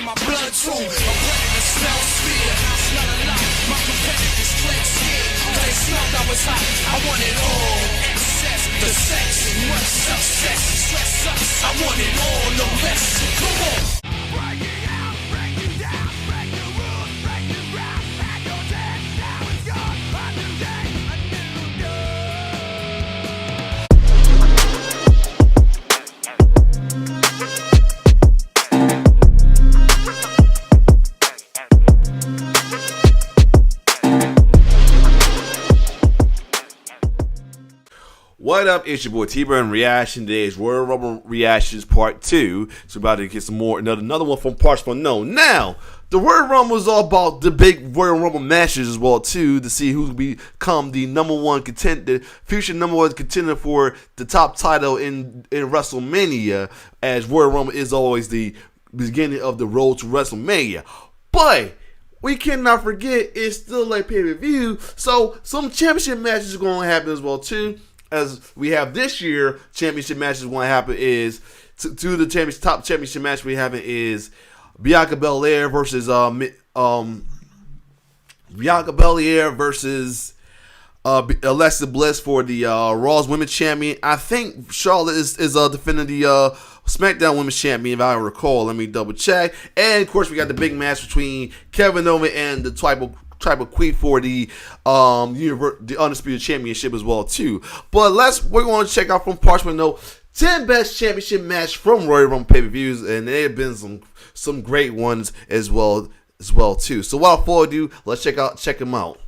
my blood too. I'm ready to smell fear. Smell a lot. My competitors flex here. They smelled I was hot. I want it all. Excess, the sex, much success. Stress sucks. I want it all, no less. Come on. Breaking out, breaking down, break the rules, break the ground, pack your dead. Now it's gone. A new day, a new What up, it's your boy T-Burn Reaction. Today's Royal Rumble Reactions Part 2. So we're about to get some more, another one from partsFUNknown. Now, the Royal Rumble is all about the big Royal Rumble matches as well too, to see who will become the #1 contender, future #1 contender for the top title in WrestleMania, as Royal Rumble is always the beginning of the road to WrestleMania. But we cannot forget it's still a pay-per-view, so some championship matches are going to happen as well too. As we have this year, championship matches going to happen is the top championship match we have is Bianca Belair versus Alexa Bliss for the Raw's Women's Champion. I think Charlotte is defending the SmackDown Women's Champion, if I recall. Let me double check. And of course, we got the big match between Kevin Owens and the Tribal Queen for the Undisputed Championship as well too. But we're going to check out from partsFUNknown 10 best championship match from Royal Rumble pay-per-views, and there have been some great ones as well too. So without further ado, let's check them out.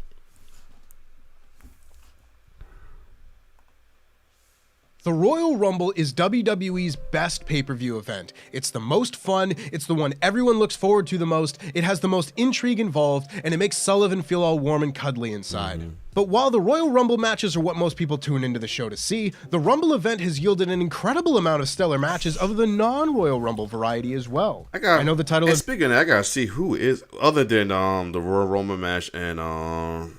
The Royal Rumble is WWE's best pay-per-view event. It's the most fun, it's the one everyone looks forward to the most, it has the most intrigue involved, and it makes Sullivan feel all warm and cuddly inside. But while the Royal Rumble matches are what most people tune into the show to see, the Rumble event has yielded an incredible amount of stellar matches of the non-Royal Rumble variety as well. I know the title is... Speaking of that, I gotta see who is, other than the Royal Rumble match I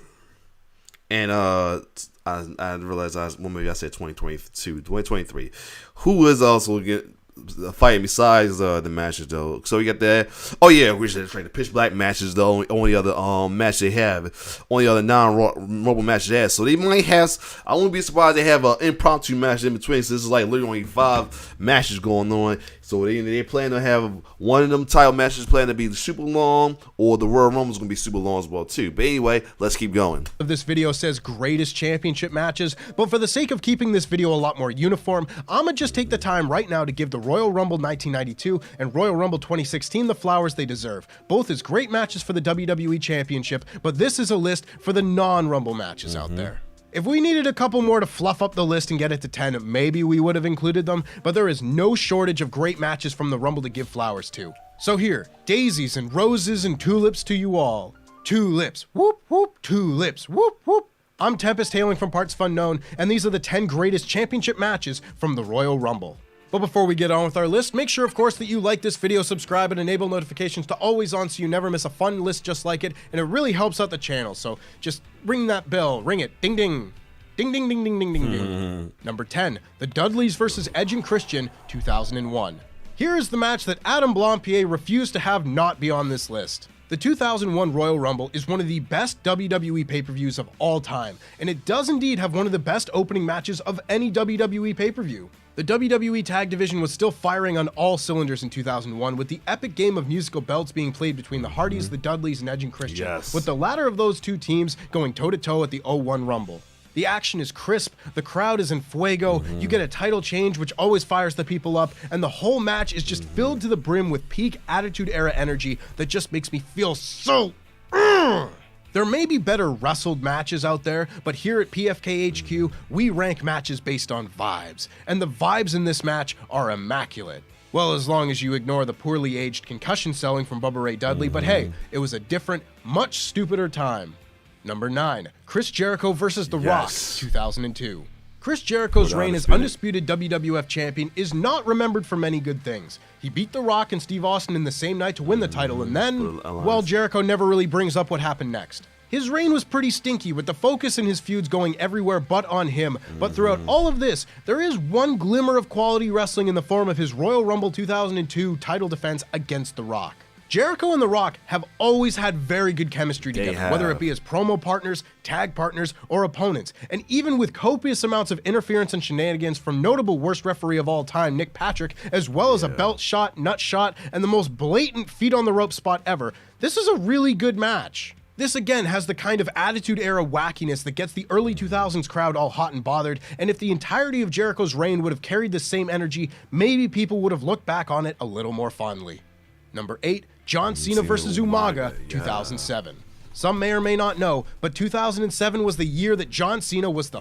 realized maybe I said 2023. Who is also fighting besides the matches though? So we got that. Oh yeah, we should try the pitch black matches. The only other match they have, only other non-Rumble match they have. So they might have. I wouldn't be surprised they have an impromptu match in between. So this is like literally only 5 matches going on. So they plan to have one of them title matches plan to be super long, or the Royal Rumble is going to be super long as well too. But anyway, let's keep going. This video says greatest championship matches, but for the sake of keeping this video a lot more uniform, I'm going to just take the time right now to give the Royal Rumble 1992 and Royal Rumble 2016 the flowers they deserve. Both as great matches for the WWE Championship, but this is a list for the non-Rumble matches out there. If we needed a couple more to fluff up the list and get it to 10, maybe we would have included them, but there is no shortage of great matches from the Rumble to give flowers to. So here, daisies and roses and tulips to you all. Tulips, whoop whoop, tulips, whoop whoop. I'm Tempest, hailing from partsFUNknown, and these are the 10 greatest championship matches from the Royal Rumble. But before we get on with our list, make sure of course that you like this video, subscribe, and enable notifications to always on so you never miss a fun list just like it, and it really helps out the channel, so just ring that bell, ring it, ding ding, ding ding ding ding ding ding ding. Number 10, the Dudleys vs. Edge and Christian, 2001. Here is the match that Adam Blampied refused to have not be on this list. The 2001 Royal Rumble is one of the best WWE pay-per-views of all time, and it does indeed have one of the best opening matches of any WWE pay-per-view. The WWE Tag Division was still firing on all cylinders in 2001, with the epic game of musical belts being played between the Hardys, the Dudleys, and Edge and Christian, with the latter of those two teams going toe-to-toe at the 01 Rumble. The action is crisp, the crowd is in fuego, you get a title change which always fires the people up, and the whole match is just filled to the brim with peak Attitude Era energy that just makes me feel so... There may be better wrestled matches out there, but here at PFKHQ, we rank matches based on vibes, and the vibes in this match are immaculate. Well, as long as you ignore the poorly aged concussion selling from Bubba Ray Dudley, but hey, it was a different, much stupider time. Number 9, Chris Jericho vs. The Rock, 2002. Chris Jericho's reign as undisputed WWF champion is not remembered for many good things. He beat The Rock and Steve Austin in the same night to win the title, and then, well, Jericho never really brings up what happened next. His reign was pretty stinky, with the focus in his feuds going everywhere but on him, but throughout all of this, there is one glimmer of quality wrestling in the form of his Royal Rumble 2002 title defense against The Rock. Jericho and The Rock have always had very good chemistry together, whether it be as promo partners, tag partners, or opponents. And even with copious amounts of interference and shenanigans from notable worst referee of all time, Nick Patrick, as well as a belt shot, nut shot, and the most blatant feet on the rope spot ever, this is a really good match. This again has the kind of Attitude Era wackiness that gets the early 2000s crowd all hot and bothered, and if the entirety of Jericho's reign would have carried the same energy, maybe people would have looked back on it a little more fondly. Number 8, John Cena vs. Umaga, 2007. Some may or may not know, but 2007 was the year that John Cena was the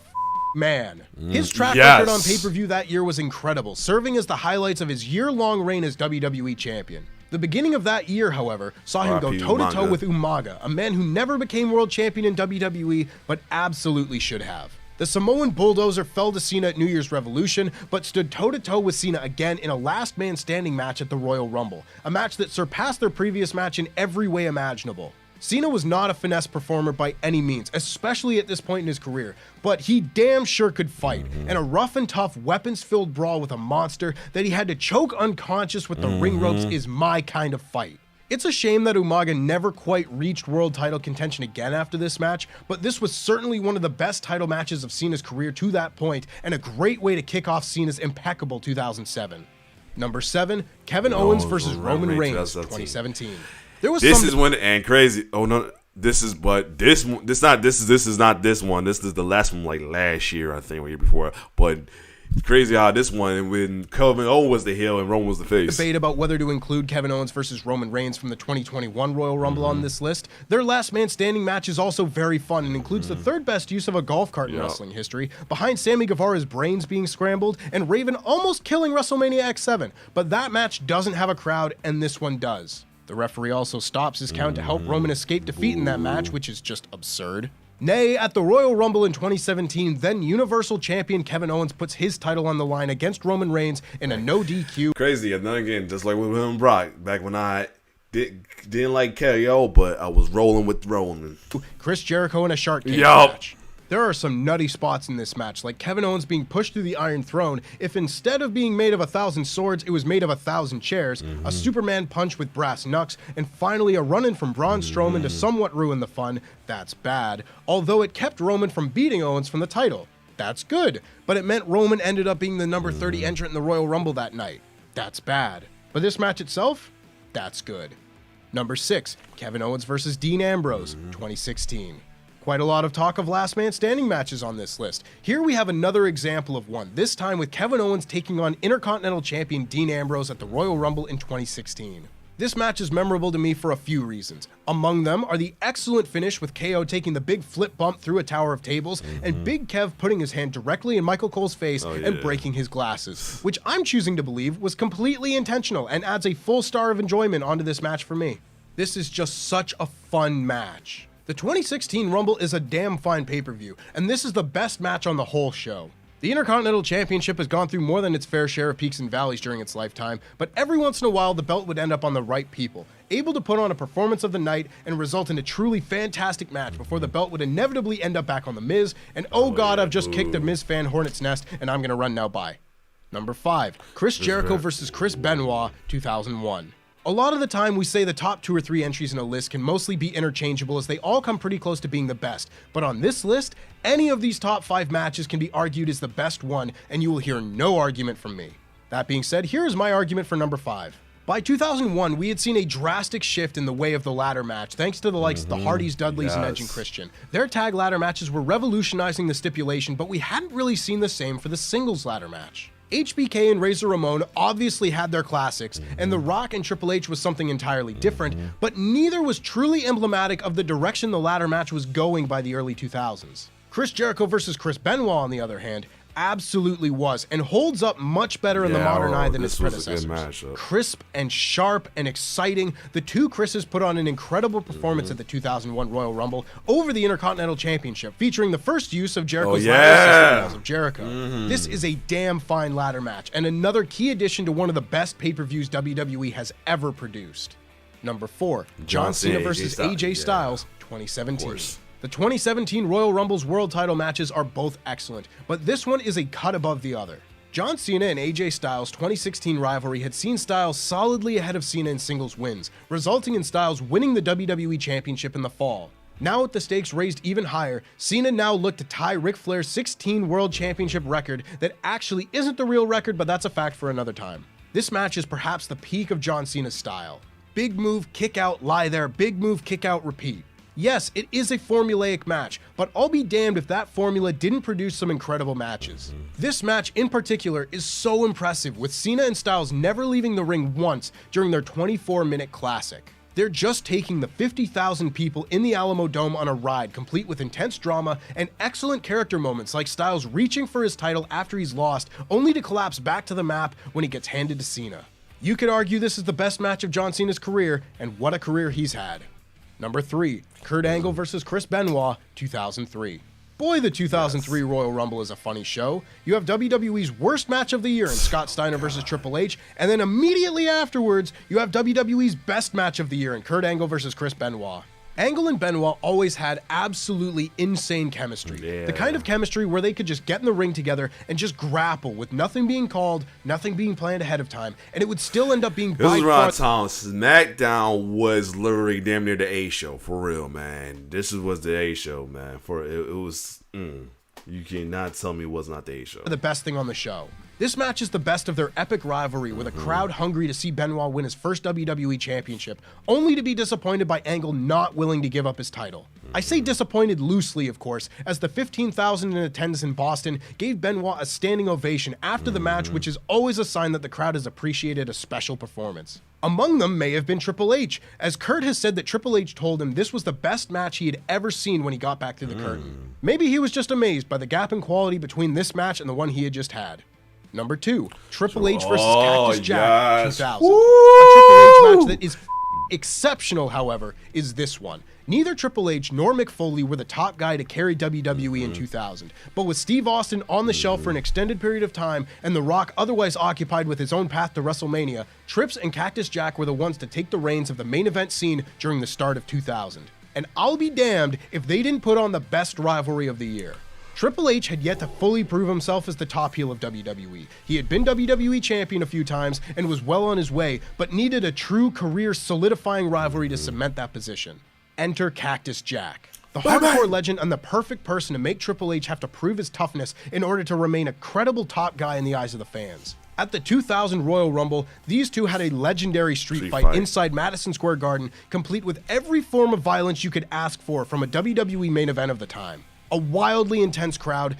man. His track record on pay-per-view that year was incredible, serving as the highlights of his year-long reign as WWE Champion. The beginning of that year, however, saw him go toe-to-toe with Umaga, a man who never became world champion in WWE, but absolutely should have. The Samoan Bulldozer fell to Cena at New Year's Revolution, but stood toe-to-toe with Cena again in a last man standing match at the Royal Rumble, a match that surpassed their previous match in every way imaginable. Cena was not a finesse performer by any means, especially at this point in his career, but he damn sure could fight, and a rough and tough, weapons-filled brawl with a monster that he had to choke unconscious with the ring ropes is my kind of fight. It's a shame that Umaga never quite reached world title contention again after this match, but this was certainly one of the best title matches of Cena's career to that point, and a great way to kick off Cena's impeccable 2007. Number 7, Kevin Owens vs. Roman Reigns, 2017. This is when, and crazy. Oh no, this is not this one. This is the last one, like last year, I think, or year before. But it's crazy how this one, when Kevin Owens was the heel and Roman was the face. Debate about whether to include Kevin Owens versus Roman Reigns from the 2021 Royal Rumble on this list. Their last man standing match is also very fun and includes the third best use of a golf cart in wrestling history, behind Sammy Guevara's brains being scrambled and Raven almost killing WrestleMania X7. But that match doesn't have a crowd, and this one does. The referee also stops his count to help Roman escape defeat in that match, which is just absurd. Nay, at the Royal Rumble in 2017, then Universal Champion Kevin Owens puts his title on the line against Roman Reigns in a no DQ. Crazy, and then again, just like with him and Brock, back when I didn't like KO, but I was rolling with Roman. Chris Jericho in a Shark Cage match. There are some nutty spots in this match, like Kevin Owens being pushed through the Iron Throne. If instead of being made of 1,000 swords, it was made of 1,000 chairs, a Superman punch with brass knucks, and finally a run-in from Braun Strowman to somewhat ruin the fun. That's bad. Although it kept Roman from beating Owens from the title. That's good. But it meant Roman ended up being the number 30 entrant in the Royal Rumble that night. That's bad. But this match itself? That's good. Number 6, Kevin Owens vs. Dean Ambrose, 2016. Quite a lot of talk of last man standing matches on this list. Here we have another example of one, this time with Kevin Owens taking on Intercontinental Champion Dean Ambrose at the Royal Rumble in 2016. This match is memorable to me for a few reasons. Among them are the excellent finish with KO taking the big flip bump through a tower of tables, and Big Kev putting his hand directly in Michael Cole's face and breaking his glasses, which I'm choosing to believe was completely intentional and adds a full star of enjoyment onto this match for me. This is just such a fun match. The 2016 Rumble is a damn fine pay-per-view, and this is the best match on the whole show. The Intercontinental Championship has gone through more than its fair share of peaks and valleys during its lifetime, but every once in a while the belt would end up on the right people, able to put on a performance of the night and result in a truly fantastic match before the belt would inevitably end up back on The Miz, and oh god, I've just kicked a Miz fan hornet's nest, and I'm gonna run now bye. Number 5, Chris Jericho vs. Chris Benoit, 2001. A lot of the time we say the top 2 or 3 entries in a list can mostly be interchangeable as they all come pretty close to being the best, but on this list, any of these top 5 matches can be argued as the best one, and you will hear no argument from me. That being said, here is my argument for number 5. By 2001, we had seen a drastic shift in the way of the ladder match, thanks to the likes of the Hardys, Dudleys, and Edge and Christian. Their tag ladder matches were revolutionizing the stipulation, but we hadn't really seen the same for the singles ladder match. HBK and Razor Ramon obviously had their classics, and The Rock and Triple H was something entirely different, but neither was truly emblematic of the direction the ladder match was going by the early 2000s. Chris Jericho vs. Chris Benoit, on the other hand, absolutely was, and holds up much better in the modern eye than its predecessors. Crisp and sharp and exciting, the two Chris's put on an incredible performance at the 2001 Royal Rumble over the Intercontinental Championship, featuring the first use of Jericho's ladder system, of Jericho. This is a damn fine ladder match, and another key addition to one of the best pay-per-views WWE has ever produced. Number 4, John Cena vs. AJ Styles, 2017. The 2017 Royal Rumble's world title matches are both excellent, but this one is a cut above the other. John Cena and AJ Styles' 2016 rivalry had seen Styles solidly ahead of Cena in singles wins, resulting in Styles winning the WWE Championship in the fall. Now with the stakes raised even higher, Cena now looked to tie Ric Flair's 16 World Championship record that actually isn't the real record, but that's a fact for another time. This match is perhaps the peak of John Cena's style. Big move, kick out, lie there, big move, kick out, repeat. Yes, it is a formulaic match, but I'll be damned if that formula didn't produce some incredible matches. This match in particular is so impressive, with Cena and Styles never leaving the ring once during their 24-minute classic. They're just taking the 50,000 people in the Alamo Dome on a ride, complete with intense drama and excellent character moments like Styles reaching for his title after he's lost, only to collapse back to the map when he gets handed to Cena. You could argue this is the best match of John Cena's career, and what a career he's had. Number 3, Kurt Angle vs. Chris Benoit, 2003. Boy, the 2003 Royal Rumble is a funny show. You have WWE's worst match of the year in Scott Steiner vs. Triple H, and then immediately afterwards, you have WWE's best match of the year in Kurt Angle vs. Chris Benoit. Angle and Benoit always had absolutely insane chemistry. The kind of chemistry where they could just get in the ring together and just grapple with nothing being called, nothing being planned ahead of time, and it would still end up being This was around time SmackDown was literally damn near the A show, for real, man. This was the A show, man. It was, you cannot tell me it was not the A show. The best thing on the show. This match is the best of their epic rivalry, with a crowd hungry to see Benoit win his first WWE Championship, only to be disappointed by Angle not willing to give up his title. I say disappointed loosely, of course, as the 15,000 in attendance in Boston gave Benoit a standing ovation after the match, which is always a sign that the crowd has appreciated a special performance. Among them may have been Triple H, as Kurt has said that Triple H told him this was the best match he had ever seen when he got back to the curtain. Maybe he was just amazed by the gap in quality between this match and the one he had just had. Number 2, Triple H vs. Cactus Jack, 2000. Woo! A Triple H match that is exceptional, however, is this one. Neither Triple H nor Mick Foley were the top guy to carry WWE in 2000, but with Steve Austin on the shelf for an extended period of time and The Rock otherwise occupied with his own path to WrestleMania, Trips and Cactus Jack were the ones to take the reins of the main event scene during the start of 2000. And I'll be damned if they didn't put on the best rivalry of the year. Triple H had yet to fully prove himself as the top heel of WWE. He had been WWE champion a few times and was well on his way, but needed a true career-solidifying rivalry to cement that position. Enter Cactus Jack, the hardcore legend and the perfect person to make Triple H have to prove his toughness in order to remain a credible top guy in the eyes of the fans. At the 2000 Royal Rumble, these two had a legendary street fight inside Madison Square Garden, complete with every form of violence you could ask for from a WWE main event of the time. A wildly intense crowd,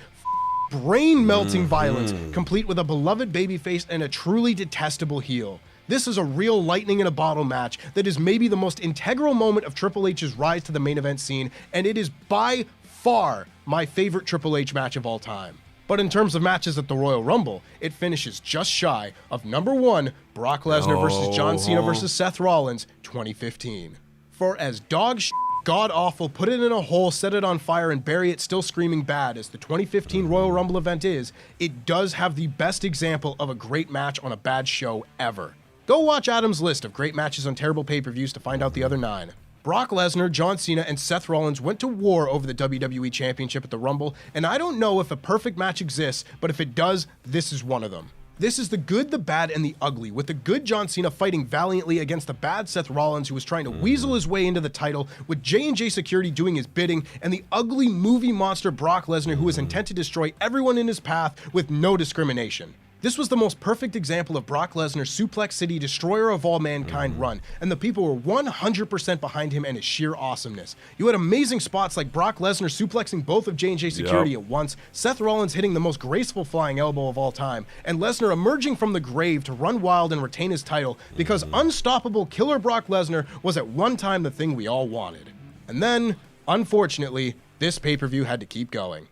brain-melting violence, complete with a beloved babyface and a truly detestable heel. This is a real lightning-in-a-bottle match that is maybe the most integral moment of Triple H's rise to the main event scene, and it is by far my favorite Triple H match of all time. But in terms of matches at the Royal Rumble, it finishes just shy of number 1, Brock Lesnar versus John Cena versus Seth Rollins, 2015. For as dog shit, god-awful, put it in a hole, set it on fire, and bury it still screaming bad as the 2015 Royal Rumble event is, it does have the best example of a great match on a bad show ever. Go watch Adam's list of great matches on terrible pay-per-views to find out the other 9. Brock Lesnar, John Cena, and Seth Rollins went to war over the WWE Championship at the Rumble, and I don't know if a perfect match exists, but if it does, this is one of them. This is the good, the bad, and the ugly, with the good John Cena fighting valiantly against the bad Seth Rollins, who was trying to weasel his way into the title, with J&J Security doing his bidding, and the ugly movie monster Brock Lesnar, who was intent to destroy everyone in his path with no discrimination. This was the most perfect example of Brock Lesnar's Suplex City Destroyer of All Mankind run, and the people were 100% behind him and his sheer awesomeness. You had amazing spots like Brock Lesnar suplexing both of J&J Security at once, Seth Rollins hitting the most graceful flying elbow of all time, and Lesnar emerging from the grave to run wild and retain his title, because unstoppable killer Brock Lesnar was at one time the thing we all wanted. And then, unfortunately, this pay-per-view had to keep going.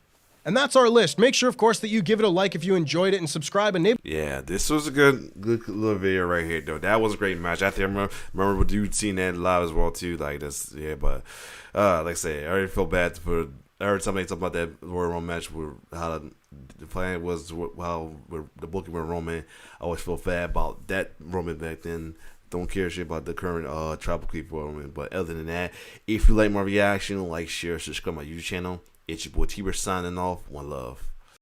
And that's our list. Make sure, of course, that you give it a like if you enjoyed it and subscribe. And yeah, this was a good little video right here, though. That was a great match. I think I remember dude seeing that live as well too. Like this, yeah. But like I say, I already feel bad for. I heard somebody talk about that Royal Rumble match where how the plan was, how the booking with Roman. I always feel bad about that Roman back then. Don't care shit about the current Tribal Chief Roman. But other than that, if you like my reaction, like, share, subscribe to my YouTube channel. It's your boy T-Bird signing off. One love.